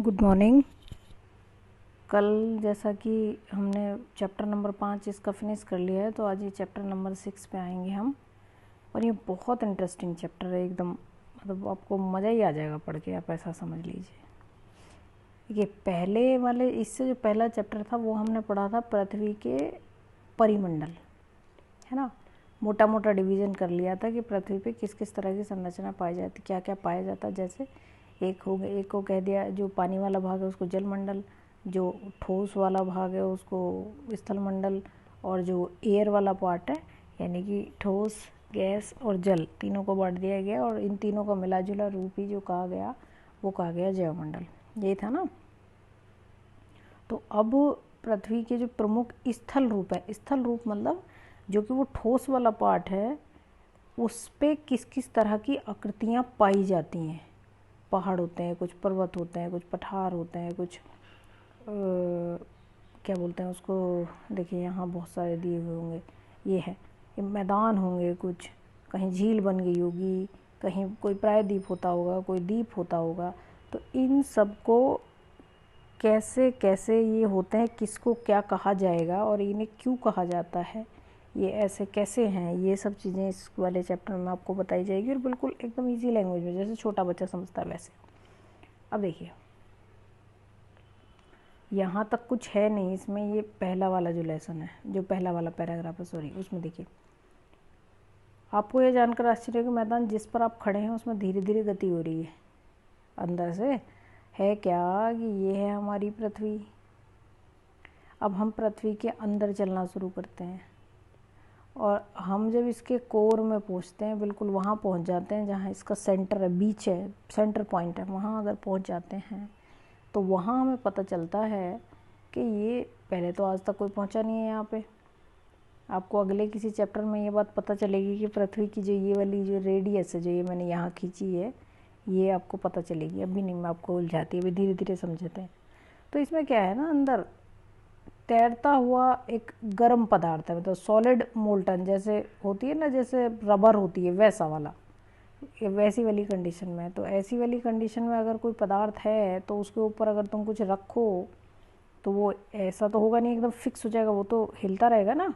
Good morning. कल जैसा कि हमने चैप्टर नंबर 5 इसका फिनिश कर लिया है, तो आज ये चैप्टर नंबर 6 पे आएंगे हम। और ये बहुत इंटरेस्टिंग चैप्टर है एकदम, मतलब आपको मज़ा ही आ जाएगा पढ़ के, आप ऐसा समझ लीजिए। ये पहले वाले, इससे जो पहला चैप्टर था वो हमने पढ़ा था पृथ्वी के परिमंडल, है ना। मोटा मोटा डिवीज़न कर लिया था कि पृथ्वी पे किस किस तरह की संरचना पाई जाती, क्या क्या पाया जाता। जैसे एक को कह दिया, जो पानी वाला भाग है उसको जलमंडल, जो ठोस वाला भाग है उसको स्थलमंडल, और जो एयर वाला पार्ट है यानी कि ठोस, गैस और जल, तीनों को बांट दिया गया। और इन तीनों का मिला जुला रूप ही जो कहा गया वो कहा गया जैवमंडल। यही था ना। तो अब पृथ्वी के जो प्रमुख स्थल रूप है, स्थल रूप मतलब जो कि वो ठोस वाला पार्ट है, उस पे किस किस तरह की आकृतियाँ पाई जाती हैं। पहाड़ होते हैं, कुछ पर्वत होते हैं, कुछ पठार होते हैं, कुछ क्या बोलते हैं उसको, देखिए यहाँ बहुत सारे दिए हुए होंगे। ये मैदान होंगे, कुछ कहीं झील बन गई होगी, कहीं कोई प्रायद्वीप होता होगा, कोई द्वीप होता होगा। तो इन सब को कैसे कैसे ये होते हैं, किसको क्या कहा जाएगा और इन्हें क्यों कहा जाता है, ये ऐसे कैसे हैं, ये सब चीज़ें इस वाले चैप्टर में आपको बताई जाएगी। और बिल्कुल एकदम इजी लैंग्वेज में, जैसे छोटा बच्चा समझता है वैसे। अब देखिए, यहाँ तक कुछ है नहीं इसमें, ये पहला वाला जो लेसन है, जो पहला वाला पैराग्राफ है, सॉरी, उसमें देखिए आपको ये जानकर आश्चर्य कि मैदान जिस पर आप खड़े हैं उसमें धीरे धीरे गति हो रही है। अंदर से है क्या कि ये है हमारी पृथ्वी। अब हम पृथ्वी के अंदर चलना शुरू करते हैं और हम जब इसके कोर में पहुँचते हैं, बिल्कुल वहाँ पहुँच जाते हैं जहाँ इसका सेंटर है, बीच है, सेंटर पॉइंट है, वहाँ अगर पहुँच जाते हैं तो वहाँ हमें पता चलता है कि ये पहले तो आज तक कोई पहुँचा नहीं है यहाँ पे। आपको अगले किसी चैप्टर में ये बात पता चलेगी कि पृथ्वी की जो ये वाली जो रेडियस है, जो ये मैंने यहाँ खींची है, ये आपको पता चलेगी। अभी नहीं, मैं आपको उलझाती, अभी धीरे धीरे समझते हैं। तो इसमें क्या है ना, अंदर तैरता हुआ एक गर्म पदार्थ है, मतलब सॉलिड मोल्टन जैसे होती है ना, जैसे रबर होती है वैसा वाला, वैसी वाली कंडीशन में। तो ऐसी वाली कंडीशन में अगर कोई पदार्थ है तो उसके ऊपर अगर तुम कुछ रखो तो वो ऐसा तो होगा नहीं एकदम फिक्स हो जाएगा, वो तो हिलता रहेगा ना।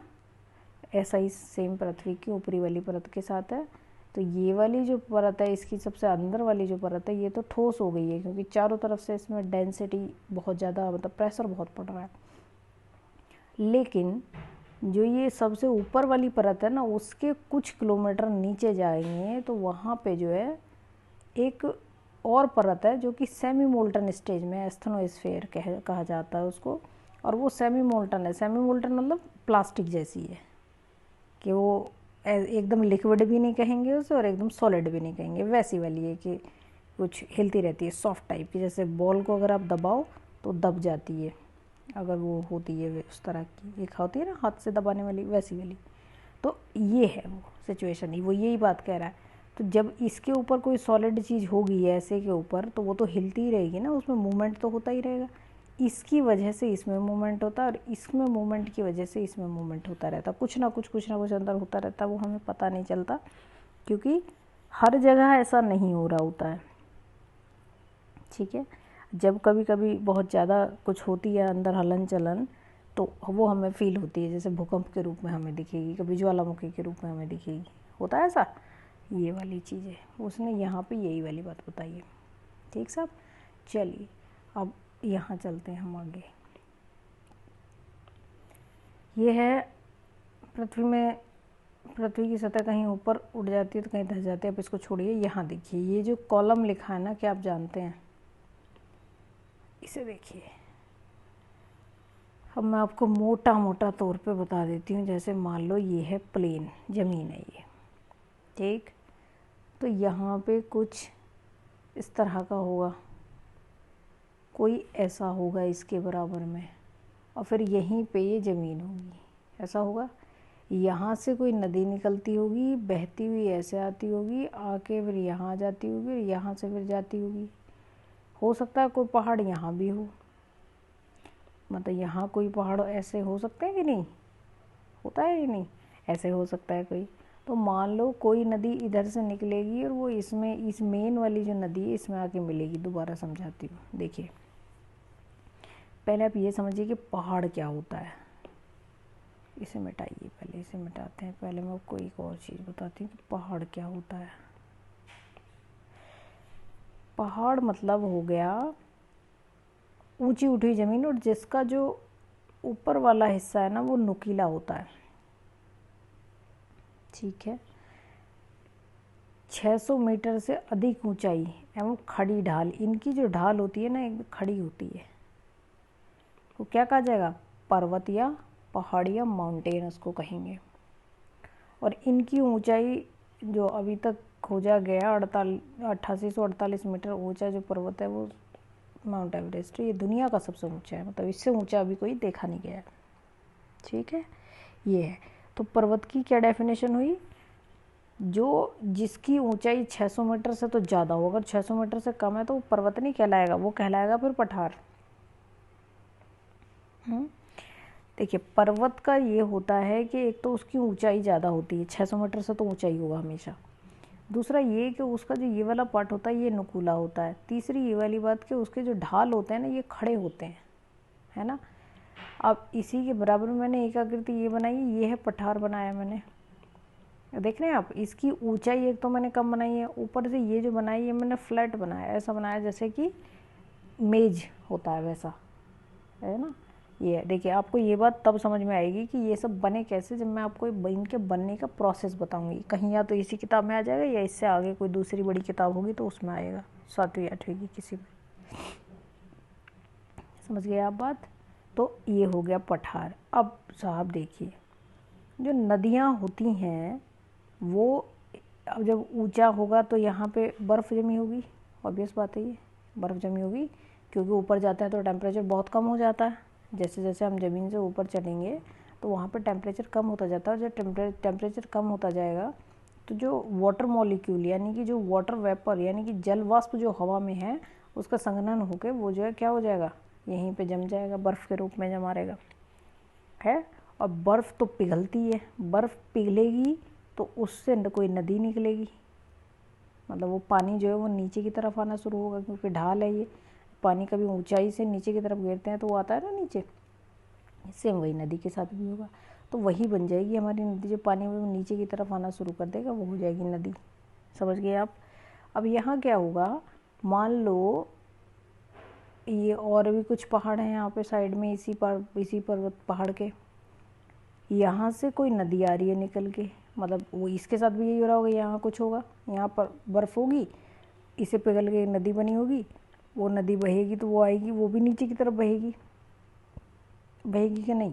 ऐसा ही सेम पृथ्वी की ऊपरी वाली परत के साथ है। तो ये वाली जो परत है, इसकी सबसे अंदर वाली जो परत है, ये तो ठोस हो गई है क्योंकि चारों तरफ से इसमें डेंसिटी बहुत ज़्यादा, मतलब प्रेशर बहुत पड़ रहा है। लेकिन जो ये सबसे ऊपर वाली परत है ना, उसके कुछ किलोमीटर नीचे जाएंगे तो वहाँ पे जो है एक और परत है जो कि सेमी मोल्टन स्टेज में है, एस्थेनोस्फीयर कहा जाता है उसको। और वो सेमी मोल्टन है, सेमी मोल्टन मतलब प्लास्टिक जैसी है, कि वो एकदम लिक्विड भी नहीं कहेंगे उसे और एकदम सॉलिड भी नहीं कहेंगे, वैसी वाली है कि कुछ हिलती रहती है, सॉफ्ट टाइप की, जैसे बॉल को अगर आप दबाओ तो दब जाती है, अगर वो होती है उस तरह की, एक होती है ना हाथ से दबाने वाली, वैसी वाली। तो ये है वो सिचुएशन ही, वो यही बात कह रहा है। तो जब इसके ऊपर कोई सॉलिड चीज़ होगी ऐसे के ऊपर, तो वो तो हिलती ही रहेगी ना, उसमें मूवमेंट तो होता ही रहेगा। इसकी वजह से इसमें मूवमेंट होता है और इसमें मूवमेंट की वजह से इसमें मूवमेंट होता रहता, कुछ ना कुछ अंदर होता रहता, वो हमें पता नहीं चलता क्योंकि हर जगह ऐसा नहीं हो रहा होता है। ठीक है, जब कभी कभी बहुत ज़्यादा कुछ होती है अंदर हलन चलन, तो वो हमें फील होती है, जैसे भूकंप के रूप में हमें दिखेगी, कभी ज्वालामुखी के रूप में हमें दिखेगी, होता है ऐसा। ये वाली चीज़ है, उसने यहाँ पे यही वाली बात बताई है। ठीक साहब, चलिए अब यहाँ चलते हैं हम आगे। ये है पृथ्वी में, पृथ्वी की सतह कहीं ऊपर उड़ जाती है तो कहीं धस जाती है। अब इसको छोड़िए, यहाँ देखिए ये जो कॉलम लिखा है ना, क्या आप जानते हैं, इसे देखिए। अब मैं आपको मोटा मोटा तौर पे बता देती हूँ। जैसे मान लो ये है प्लेन, ज़मीन है ये, ठीक। तो यहाँ पे कुछ इस तरह का होगा, कोई ऐसा होगा इसके बराबर में, और फिर यहीं पे ये ज़मीन होगी, ऐसा होगा। यहाँ से कोई नदी निकलती होगी, बहती हुई ऐसे आती होगी, आके फिर यहाँ आ जाती होगी, यहाँ से फिर जाती होगी। हो सकता है कोई पहाड़ यहाँ भी हो, मतलब यहाँ कोई पहाड़ ऐसे हो सकते हैं कि नहीं, होता है कि नहीं, ऐसे हो सकता है कोई। तो मान लो कोई नदी इधर से निकलेगी और वो इसमें, इस मेन वाली जो नदी है इसमें आके मिलेगी। दोबारा समझाती हूँ, देखिए पहले आप ये समझिए कि पहाड़ क्या होता है। इसे मिटाइए, पहले इसे मिटाते हैं। पहले मैं आपको एक और चीज़ बताती हूँ कि पहाड़ क्या होता है। पहाड़ मतलब हो गया ऊंची उठी हुई ज़मीन, और जिसका जो ऊपर वाला हिस्सा है ना वो नुकीला होता है। ठीक है। 600 मीटर से अधिक ऊंचाई एवं खड़ी ढाल, इनकी जो ढाल होती है ना एक खड़ी होती है, तो क्या कहा जाएगा, पर्वत या पहाड़ या माउंटेन उसको कहेंगे। और इनकी ऊंचाई जो अभी तक खोजा गया 8848 मीटर ऊंचा जो पर्वत है वो माउंट एवरेस्ट, ये दुनिया का सबसे ऊंचा है, मतलब इससे ऊंचा अभी कोई देखा नहीं गया है। ठीक है, ये है। तो पर्वत की क्या डेफिनेशन हुई, जो जिसकी ऊंचाई 600 मीटर से तो ज़्यादा हो, अगर 600 मीटर से कम है तो वो पर्वत नहीं कहलाएगा, वो कहलाएगा फिर पठार। देखिए पर्वत का ये होता है कि एक तो उसकी ऊंचाई ज़्यादा होती है, 600 मीटर से तो ऊंचाई होगा हमेशा। दूसरा ये कि उसका जो ये वाला पार्ट होता है ये नुकीला होता है। तीसरी ये वाली बात कि उसके जो ढाल होते हैं ना ये खड़े होते हैं, है ना। अब इसी के बराबर में मैंने एक आकृति ये बनाई, ये है पठार बनाया मैंने, देख रहे हैं आप। इसकी ऊंचाई एक तो मैंने कम बनाई है, ऊपर से ये जो बनाई है मैंने फ्लैट बनाया, ऐसा बनाया जैसे कि मेज होता है वैसा, है ना। ये देखिए आपको ये बात तब समझ में आएगी कि ये सब बने कैसे, जब मैं आपको इनके बनने का प्रोसेस बताऊंगी। कहीं या तो इसी किताब में आ जाएगा या इससे आगे कोई दूसरी बड़ी किताब होगी तो उसमें आएगा, 7वीं 8वीं की किसी में। समझ गए आप बात। तो ये हो गया पठार। अब साहब देखिए जो नदियाँ होती हैं वो अब जब ऊंचा होगा तो यहाँ पे बर्फ़ जमी होगी, ऑब्वियस बात है ये बर्फ़ जमी होगी, क्योंकि ऊपर जाता है तो टेम्परेचर बहुत कम हो जाता है। जैसे जैसे हम ज़मीन से ऊपर चढ़ेंगे तो वहाँ पे टेम्परेचर कम होता जाता है, और जब टेम्परेचर कम होता जाएगा तो जो वाटर मॉलिक्यूल यानी कि जो वाटर वेपर यानी कि जल वाष्प जो हवा में है उसका संघनन होकर वो जो है क्या हो जाएगा, यहीं पे जम जाएगा, बर्फ़ के रूप में जमा रहेगा, है। और बर्फ़ तो पिघलती है, बर्फ़ पिघलेगी तो उससे कोई नदी निकलेगी, मतलब वो पानी जो है वो नीचे की तरफ आना शुरू होगा, क्योंकि ढाल है ये। पानी कभी ऊंचाई से नीचे की तरफ गिरते हैं तो वो आता है ना नीचे, सेम वही नदी के साथ भी होगा। तो वही बन जाएगी हमारी नदी, जो पानी में नीचे की तरफ आना शुरू कर देगा वो हो जाएगी नदी। समझ गए आप। अब यहाँ क्या होगा, मान लो ये और भी कुछ पहाड़ हैं यहाँ पे साइड में, इसी पर्वत पहाड़ के, यहाँ से कोई नदी आ रही है निकल के, मतलब वो इसके साथ भी यही हो रहा होगा, यहाँ कुछ होगा, यहाँ पर बर्फ़ होगी, इसे पिघल के नदी बनी होगी, वो नदी बहेगी तो वो आएगी, वो भी नीचे की तरफ बहेगी, बहेगी कि नहीं।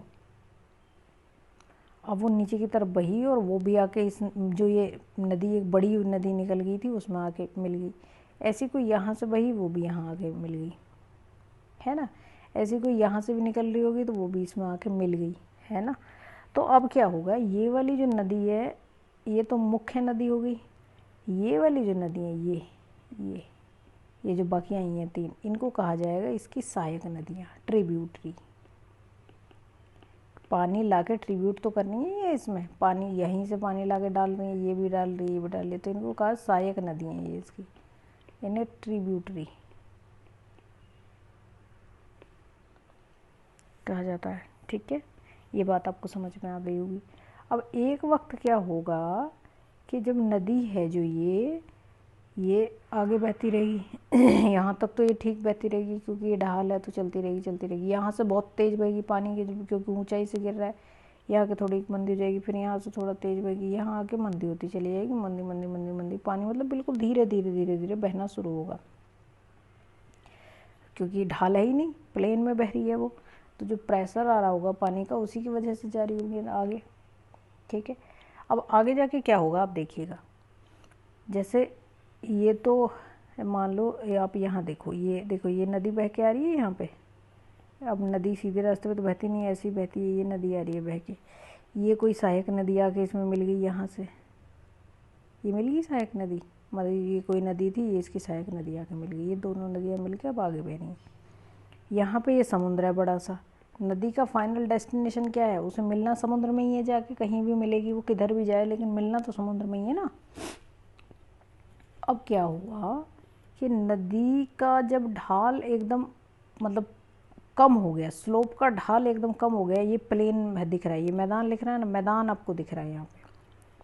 अब वो नीचे की तरफ बही और वो भी आके इस जो ये नदी एक बड़ी नदी निकल गई थी उसमें आके मिल गई। ऐसी कोई यहाँ से बही वो भी यहाँ आके मिल गई, है ना। ऐसी कोई यहाँ से भी निकल रही होगी तो वो भी इसमें आके मिल गई, है ना। तो अब क्या होगा, ये वाली जो नदी है ये तो मुख्य नदी हो गई, ये वाली जो नदी है ये जो बाकी आई हैं 3, इनको कहा जाएगा इसकी सहायक नदियाँ, ट्रिब्यूटरी। पानी लाके ट्रिब्यूट तो करनी है ये, इसमें पानी यहीं से पानी लाके डाल रही है, ये भी डाल रही है, ये भी डाल रही है, तो इनको कहा सहायक नदियाँ ये इसकी, इन्हें ट्रिब्यूटरी कहा जाता है। ठीक है, ये बात आपको समझ में आ गई होगी। अब एक वक्त क्या होगा कि जब नदी है जो ये आगे बहती रहेगी यहाँ तक तो ये ठीक बहती रहेगी, क्योंकि ये ढाल है तो चलती रहेगी। यहाँ से बहुत तेज़ बहेगी पानी की, क्योंकि ऊंचाई से गिर रहा है, यहाँ के थोड़ी मंदी हो जाएगी, फिर यहाँ से थोड़ा तेज़ बहेगी, यहाँ आके मंदी होती चली जाएगी, मंदी मंदी मंदी मंदी, पानी मतलब बिल्कुल धीरे धीरे धीरे धीरे बहना शुरू होगा, क्योंकि ढाल है ही नहीं, प्लेन में बह रही है वो, तो जो प्रेशर आ रहा होगा पानी का उसी की वजह से जा रही होगी आगे। ठीक है, अब आगे जाके क्या होगा आप देखिएगा, जैसे ये तो मान लो आप यहाँ देखो, ये देखो ये नदी बह के आ रही है यहाँ पे। अब नदी सीधे रास्ते पे तो बहती नहीं है, ऐसी बहती है, ये नदी आ रही है बह के, ये कोई सहायक नदी आके इसमें मिल गई, यहाँ से ये मिल गई सहायक नदी, मतलब ये कोई नदी थी, ये इसकी सहायक नदी आके मिल गई, ये दोनों नदियाँ मिल के अब आगे बह रही हैं। यहाँ पे ये समुद्र है बड़ा सा, नदी का फाइनल डेस्टिनेशन क्या है, उसे मिलना समुद्र में ही है, जाके कहीं भी मिलेगी, वो किधर भी जाए लेकिन मिलना तो समुद्र में ही है ना। अब क्या हुआ कि नदी का जब ढाल एकदम मतलब कम हो गया, स्लोप का ढाल एकदम कम हो गया। ये प्लेन दिख रहा है, ये मैदान लिख रहा है ना, मैदान आपको दिख रहा है यहाँ पे।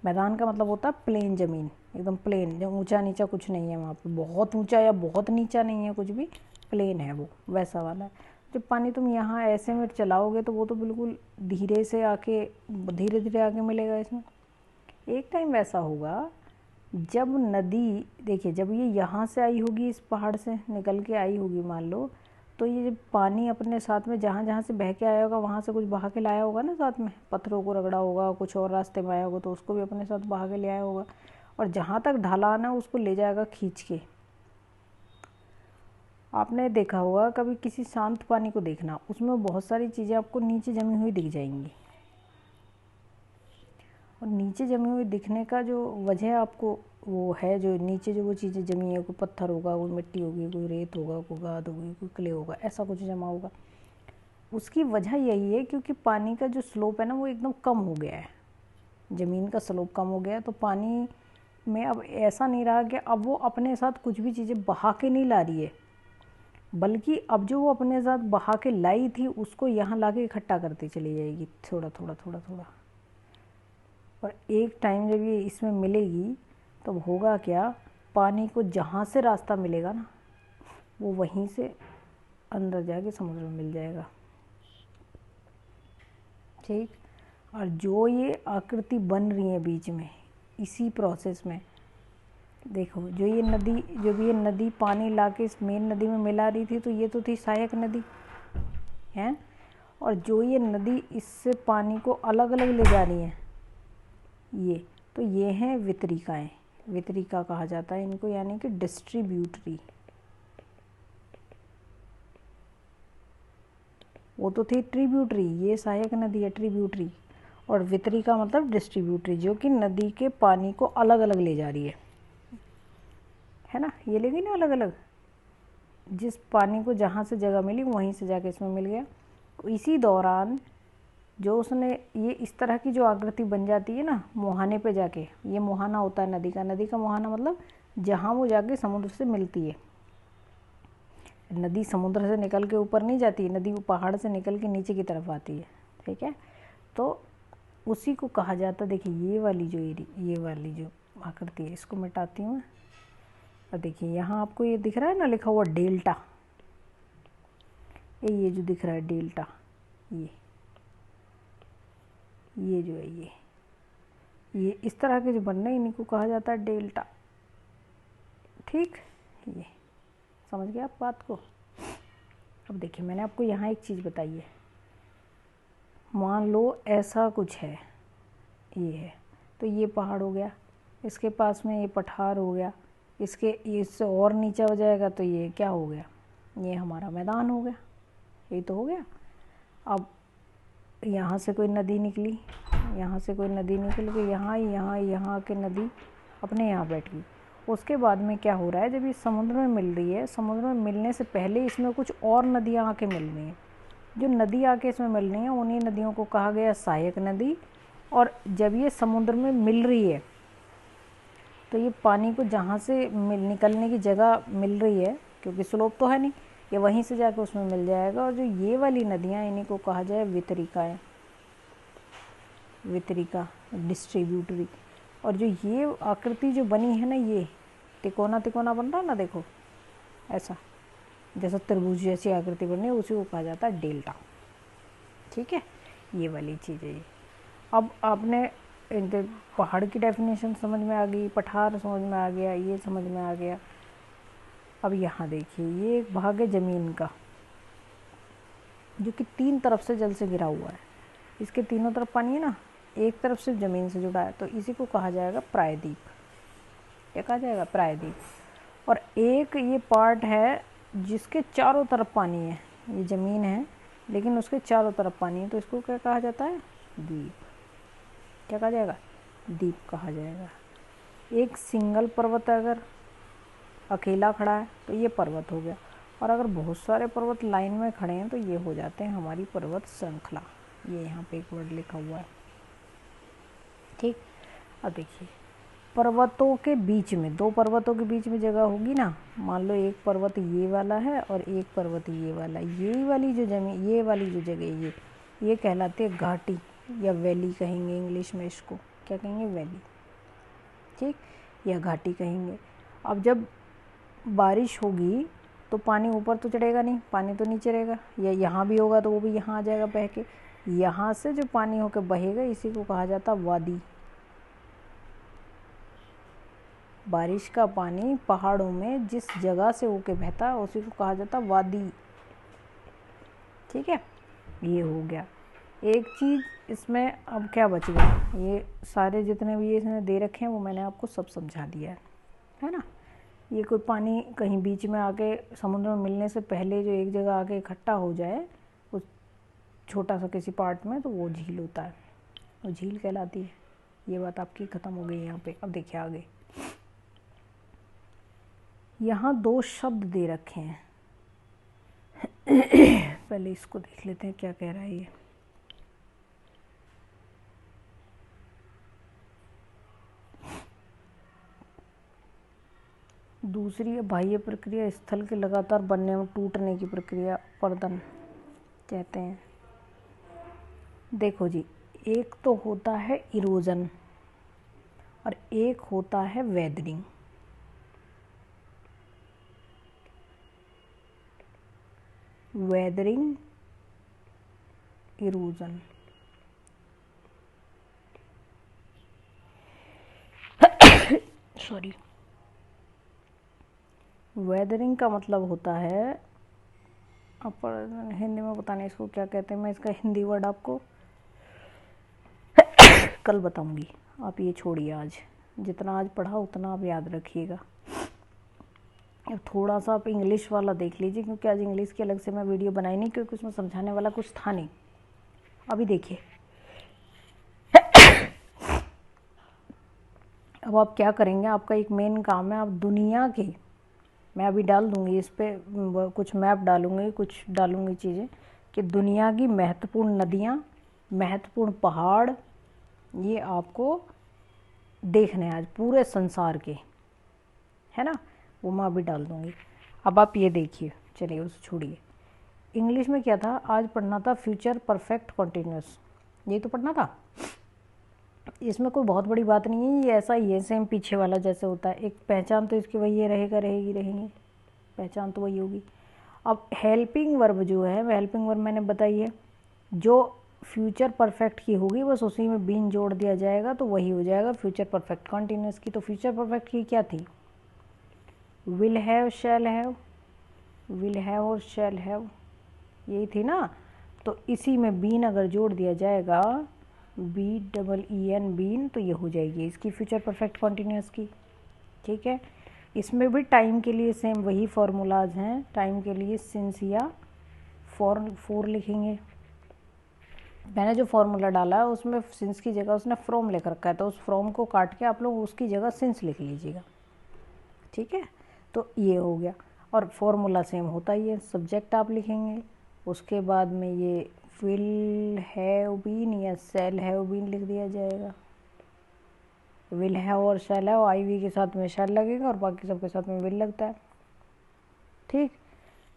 मैदान का मतलब होता है प्लेन ज़मीन, एकदम प्लेन, जो ऊंचा नीचा कुछ नहीं है वहाँ पे, बहुत ऊंचा या बहुत नीचा नहीं है कुछ भी, प्लेन है वो, वैसा वाला है। जब पानी तुम यहाँ ऐसे में चलाओगे तो वो तो बिल्कुल धीरे से आके, धीरे धीरे आके मिलेगा इसमें। एक टाइम वैसा होगा जब नदी, देखिए जब ये यहाँ से आई होगी, इस पहाड़ से निकल के आई होगी मान लो, तो ये जब पानी अपने साथ में जहाँ जहाँ से बह के आया होगा वहाँ से कुछ बहा के लाया होगा ना, साथ में पत्थरों को रगड़ा होगा, कुछ और रास्ते में आया होगा तो उसको भी अपने साथ बहा के ले आया होगा, और जहाँ तक ढलान है उसको ले जाएगा खींच के। आपने देखा होगा कभी किसी शांत पानी को देखना, उसमें बहुत सारी चीज़ें आपको नीचे जमी हुई दिख जाएंगी, और नीचे जमी हुई दिखने का जो वजह आपको वो है, जो नीचे जो वो चीज़ें जमी है, कोई पत्थर होगा, कोई मिट्टी होगी, कोई रेत होगा, कोई गाद होगी, कोई क्ले होगा, ऐसा कुछ जमा होगा। उसकी वजह यही है क्योंकि पानी का जो स्लोप है ना वो एकदम कम हो गया है, ज़मीन का स्लोप कम हो गया है, तो पानी में अब ऐसा नहीं रहा कि अब वो अपने साथ कुछ भी चीज़ें बहा के नहीं ला रही है, बल्कि अब जो वो अपने साथ बहा के लाई थी उसको यहाँ ला के इकट्ठा करती चली जाएगी, थोड़ा थोड़ा थोड़ा थोड़ा। और एक टाइम जब ये इसमें मिलेगी तब होगा क्या, पानी को जहाँ से रास्ता मिलेगा ना वो वहीं से अंदर जाके समुद्र में मिल जाएगा, ठीक। और जो ये आकृति बन रही है बीच में, इसी प्रोसेस में देखो, जो ये नदी, जब ये नदी पानी लाके इस मेन नदी में मिला रही थी तो ये तो थी सहायक नदी है, और जो ये नदी इससे पानी को अलग अलग ले जा रही है ये, तो ये हैं वितरिकाएँ, वितरिका कहा जाता है इनको, यानी कि डिस्ट्रीब्यूटरी। वो तो थी ट्रिब्यूटरी, ये सहायक नदी है ट्रिब्यूटरी, और वितरिका मतलब डिस्ट्रीब्यूटरी, जो कि नदी के पानी को अलग अलग ले जा रही है ना, ये ले गई ना अलग अलग, जिस पानी को जहाँ से जगह मिली वहीं से जाके इसमें मिल गया। इसी दौरान जो उसने ये इस तरह की जो आकृति बन जाती है ना मुहाने पे जाके, ये मुहाना होता है नदी का, नदी का मुहाना मतलब जहाँ वो जाके समुद्र से मिलती है। नदी समुद्र से निकल के ऊपर नहीं जाती है, नदी वो पहाड़ से निकल के नीचे की तरफ आती है, ठीक है। तो उसी को कहा जाता है, देखिए ये वाली जो ये वाली जो आकृति है, इसको मिटाती हूँ मैं, और देखिए यहाँ आपको ये दिख रहा है ना लिखा हुआ डेल्टा, ये जो दिख रहा है डेल्टा, ये जो है ये इस तरह के जो बन रहे हैं इन्हीं को कहा जाता है डेल्टा, ठीक। ये समझ गए आप बात को। अब देखिए मैंने आपको यहाँ एक चीज़ बताई है, मान लो ऐसा कुछ है, ये है, तो ये पहाड़ हो गया, इसके पास में ये पठार हो गया, इसके इससे और नीचे हो जाएगा तो ये क्या हो गया, ये हमारा मैदान हो गया, ये तो हो गया। अब यहाँ से कोई नदी निकली, यहाँ से कोई नदी निकल के यहाँ के नदी अपने यहाँ बैठ गई। उसके बाद में क्या हो रहा है, जब ये समुद्र में मिल रही है, समुद्र में मिलने से पहले इसमें कुछ और नदियाँ आके मिल रही हैं, जो नदी आके इसमें मिल रही हैं उन्हीं नदियों को कहा गया सहायक नदी। और जब ये समुद्र में मिल रही है तो ये पानी को जहाँ से निकलने की जगह मिल रही है, क्योंकि स्लोप तो है नहीं, ये वहीं से जाकर उसमें मिल जाएगा। और जो ये वाली नदियाँ, इन्हीं को कहा जाए वितरिकाएँ, वितरिका डिस्ट्रीब्यूटरी। और जो ये आकृति जो बनी है ना, ये तिकोना तिकोना बन रहा है ना, देखो ऐसा जैसा तरबूज जैसी आकृति बनी है, उसी को कहा जाता है डेल्टा, ठीक है। ये वाली चीज़ है ये। अब आपने पहाड़ की डेफिनेशन समझ में आ गई, पठार समझ में आ गया, ये समझ में आ गया। अब यहाँ देखिए ये एक भाग है ज़मीन का, जो कि 3 तरफ से जल से घिरा हुआ है, इसके तीनों तरफ पानी है ना, एक तरफ सिर्फ ज़मीन से जुड़ा है, तो इसी को कहा जाएगा प्रायद्वीप। क्या कहा जाएगा, प्रायद्वीप। और एक ये पार्ट है जिसके चारों तरफ पानी है, ये ज़मीन है लेकिन उसके चारों तरफ पानी है, तो इसको क्या कहा जाता है, द्वीप। क्या कहा जाएगा, द्वीप कहा जाएगा। एक सिंगल पर्वत अगर अकेला खड़ा है तो ये पर्वत हो गया, और अगर बहुत सारे पर्वत लाइन में खड़े हैं तो ये हो जाते हैं हमारी पर्वत श्रृंखला। ये यहाँ पे एक वर्ड लिखा हुआ है, ठीक। अब देखिए पर्वतों के बीच में, दो पर्वतों के बीच में जगह होगी ना, मान लो एक पर्वत ये वाला है और एक पर्वत ये वाला, ये वाली जो जमीन, ये वाली जो जगह, ये कहलाती है घाटी या वैली कहेंगे इंग्लिश में इसको, क्या कहेंगे, वैली, ठीक, या घाटी कहेंगे। अब जब बारिश होगी तो पानी ऊपर तो चढ़ेगा नहीं, पानी तो नीचे रहेगा, या यहाँ भी होगा तो वो भी यहाँ आ जाएगा बह के, यहाँ से जो पानी होकर बहेगा इसी को कहा जाता वादी। बारिश का पानी पहाड़ों में जिस जगह से होके बहता है उसी को कहा जाता वादी, ठीक है। ये हो गया। एक चीज़ इसमें अब क्या बच गया, ये सारे जितने भी ये इसने दे रखे हैं वो मैंने आपको सब समझा दिया है ना। ये कोई पानी कहीं बीच में आके समुद्र में मिलने से पहले जो एक जगह आके इकट्ठा हो जाए उस छोटा सा किसी पार्ट में, तो वो झील होता है, वो झील कहलाती है। ये बात आपकी ख़त्म हो गई यहाँ पे। अब देखिए आगे, यहाँ दो शब्द दे रखे हैं पहले इसको देख लेते हैं क्या कह रहा है ये। दूसरी है बाह्य प्रक्रिया, स्थल के लगातार बनने में टूटने की प्रक्रिया अपरदन कहते हैं। देखो जी, एक तो होता है इरोजन और एक होता है weathering. Weathering, erosion. Sorry, weathering का मतलब होता है हिंदी में पता नहीं इसको क्या कहते हैं, मैं इसका हिंदी वर्ड आपको कल बताऊंगी। आप ये छोड़िए, आज जितना आज पढ़ा उतना आप याद रखिएगा। अब थोड़ा सा आप इंग्लिश वाला देख लीजिए, क्योंकि आज इंग्लिश की अलग से मैं वीडियो बनाई नहीं, क्योंकि उसमें समझाने वाला कुछ था नहीं। अभी देखिए, अब आप क्या करेंगे, आपका एक मेन काम है, आप दुनिया के, मैं अभी डाल दूंगी इस पर कुछ मैप डालूंगी, कुछ डालूंगी चीज़ें कि दुनिया की महत्वपूर्ण नदियाँ, महत्वपूर्ण पहाड़, ये आपको देखने आज पूरे संसार के, है ना, वो मैं अभी डाल दूंगी। अब आप ये देखिए, चलिए उसे छोड़िए। इंग्लिश में क्या था आज पढ़ना था, फ्यूचर परफेक्ट कॉन्टिन्यूस, ये तो पढ़ना था। इसमें कोई बहुत बड़ी बात नहीं है, ये ऐसा ही है, सेम पीछे वाला जैसे होता है। एक पहचान तो इसकी वही है, रहेगा, रहेंगे, पहचान तो वही होगी। अब हेल्पिंग वर्ब जो है, हेल्पिंग वर्ब मैंने बताई है, जो फ्यूचर परफेक्ट की होगी बस उसी में बीन जोड़ दिया जाएगा तो वही हो जाएगा फ्यूचर परफेक्ट कॉन्टिन्यूस की। तो फ्यूचर परफेक्ट की क्या थी, will have, shall have, will have और शैल हैव, यही थी ना। तो इसी में बीन अगर जोड़ दिया जाएगा, BEEN, बीन, तो ये हो जाएगी इसकी फ्यूचर परफेक्ट कॉन्टिन्यूस की, ठीक है। इसमें भी टाइम के लिए सेम वही फार्मूलाज हैं। टाइम के लिए सिंस या फॉर लिखेंगे। मैंने जो फार्मूला डाला है उसमें सिंस की जगह उसने फ्रॉम लिख रखा है, तो उस फ्रॉम को काट के आप लोग उसकी जगह सिंस लिख लीजिएगा, ठीक है। तो ये हो गया, और फार्मूला सेम होता ही है। सब्जेक्ट आप लिखेंगे, उसके बाद में ये विल हैव बीन या शैल हैव बीन लिख दिया जाएगा। विल हैव और शैल हैव, IV के साथ में शैल लगेगा और बाकी सबके साथ में विल लगता है, ठीक।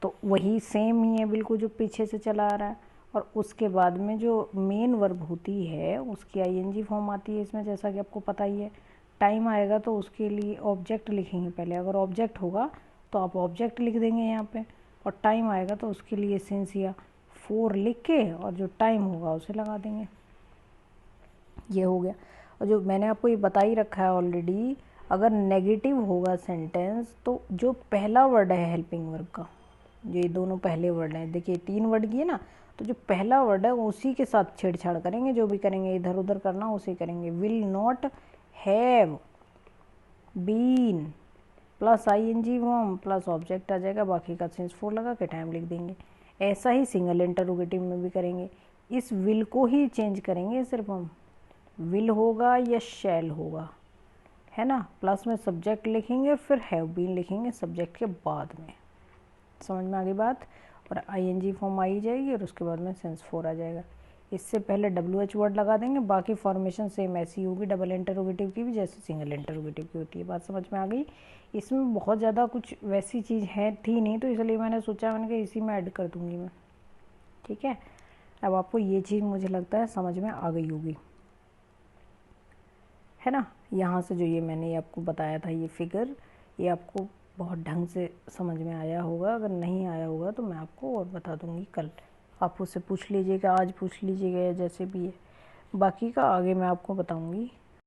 तो वही सेम ही है बिल्कुल जो पीछे से चला आ रहा है। और उसके बाद में जो मेन वर्ब होती है उसकी ING फॉर्म आती है इसमें, जैसा कि आपको पता ही है। टाइम आएगा तो उसके लिए ऑब्जेक्ट लिखेंगे पहले, अगर ऑब्जेक्ट होगा तो आप ऑब्जेक्ट लिख देंगे यहाँ पे, और टाइम आएगा तो उसके लिए सिंस या फॉर लिख के और जो टाइम होगा उसे लगा देंगे। ये हो गया। और जो मैंने आपको ये बता ही रखा है ऑलरेडी, अगर नेगेटिव होगा सेंटेंस तो जो पहला वर्ड है हेल्पिंग वर्ब का, जो ये दोनों पहले वर्ड हैं, देखिए 3 वर्ड की है ना, तो जो पहला वर्ड है उसी के साथ छेड़छाड़ करेंगे, जो भी करेंगे इधर उधर करना उसे करेंगे। Will not have been plus ING form plus object आ जाएगा, बाकी का सिंस फॉर लगा के टाइम लिख देंगे। ऐसा ही सिंगल इंटरोगेटिव में भी करेंगे। इस विल को ही चेंज करेंगे, सिर्फ हम विल होगा या शैल होगा, है ना, प्लस में सब्जेक्ट लिखेंगे फिर हैव बीन लिखेंगे सब्जेक्ट के बाद में। समझ में आ गई बात। और ING फॉर्म आ ही जाएगी और उसके बाद में सेंस फॉर आ जाएगा। इससे पहले WH वर्ड लगा देंगे, बाकी फॉर्मेशन सेम ऐसी होगी डबल इंटरोगेटिव की भी जैसे सिंगल इंटरोगेटिव की होती है। बात समझ में आ गई? इसमें बहुत ज़्यादा कुछ वैसी चीज़ है थी नहीं, तो इसलिए मैंने सोचा, मैंने कहा इसी में ऐड कर दूँगी मैं। ठीक है, अब आपको ये चीज़ मुझे लगता है समझ में आ गई होगी, है ना। यहाँ से जो ये मैंने आपको बताया था ये फिगर, ये आपको बहुत ढंग से समझ में आया होगा। अगर नहीं आया होगा तो मैं आपको और बता दूँगी कल, आप उससे पूछ लीजिएगा, आज पूछ लीजिएगा, या जैसे भी है। बाकी का आगे मैं आपको बताऊँगी।